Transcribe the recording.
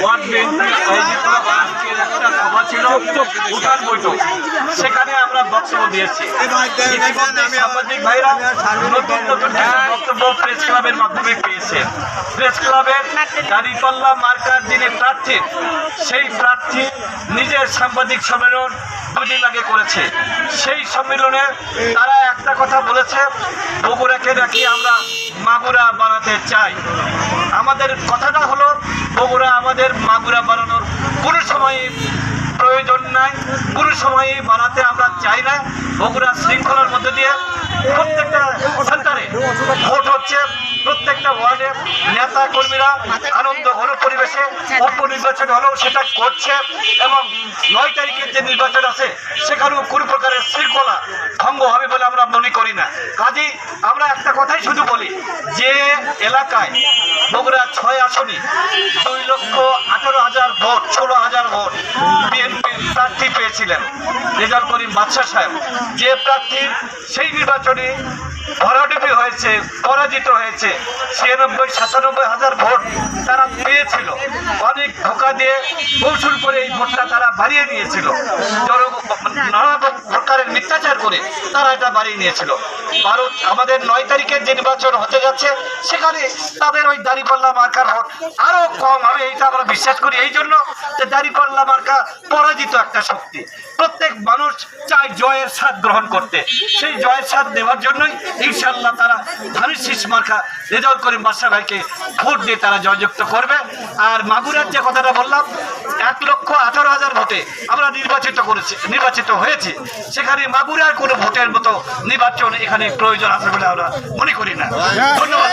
Word বিএনপির আজকের একটা সভা ছিল উঠান বৈঠক, সেখানে আমরা বক্তব্য দিয়েছি। ইতিমধ্যে সাংবাদিক ভাইরা নতুন নতুন বক্তব্য প্রেস ক্লাবের মাধ্যমে পেয়েছেন। প্রেস ক্লাবের দাঁড়িপাল্লা মার্কার যিনি প্রার্থী, সেই প্রার্থী নিজের সাংবাদিক সম্মেলন দুদিন আগে করেছে। সেই সম্মেলনে তারা একটা কথা বলেছে, বগুড়াকে নাকি আমরা মাগুরা বানাতে চাই। আমাদের কথাটা হলো, বগুড়া আমাদের মাগুরা বানানোর কোনো সময় প্রয়োজন নাই, কোনো সময়ই বানাতে আমরা চাই না। বগুড়া শৃঙ্খলার মধ্যে দিয়ে প্রত্যেকটা সেন্টারে ভোট হচ্ছে, প্রত্যেকটা ওয়ার্ডে নেতা কর্মীরা আনন্দ ঘন পরিবেশে উপনির্বাচন হলেও সেটা করছে, এবং 9 তারিখের যে নির্বাচন আছে সেখানেও কোনো প্রকারের শৃঙ্খলা ভঙ্গ হবে বলে আমরা মনে করি না। কাজেই আমরা একটা কথাই শুধু বলি, যে এলাকায় বগুড়া 6 আসনে 2,18,000 ভোট, 16,000 ভোট বিএনপির প্রার্থী পেয়েছিলেন রেজাউল করিম বাদশা সাহেব, যে প্রার্থীর সেই নির্বাচনে ভরাডুবি হয়েছে, পরাজিত হয়েছে, 96-97,000 ভোট তারা পেয়েছিল। অনেক ধোঁকা দিয়ে কৌশল করে এই ভোটটা তারা বাড়িয়ে নিয়েছিল, নানা প্রকারের মিথ্যাচার করে তারা এটা বাড়িয়ে নিয়েছিল। ভারত আমাদের 9 তারিখের যে নির্বাচন হতে যাচ্ছে সেখানে তাদের ওই দাঁড়িপাল্লা মার্কার ভোট আরো কম হবে, এইটা আমরা বিশ্বাস করি। এই জন্য যে দাঁড়িপাল্লা মার্কা পরাজিত একটা শক্তি, প্রত্যেক মানুষ চায় জয়ের স্বাদ গ্রহণ করতে। সেই জয়ের স্বাদ নেওয়ার জন্যই ইনশাল্লাহ তারা ধানের শীষ মার্কা রেজাউল করিম বাদশা ভাইকে ভোট দিয়ে তারা জয়যুক্ত করবে। আর মাগুরার যে কথাটা বললাম, 1,18,000 ভোটে আমরা নির্বাচিত হয়েছি, সেখানে মাগুরার কোনো ভোটের মতো নির্বাচন এখানে প্রয়োজন আছে বলে আমরা মনে করি না। ধন্যবাদ।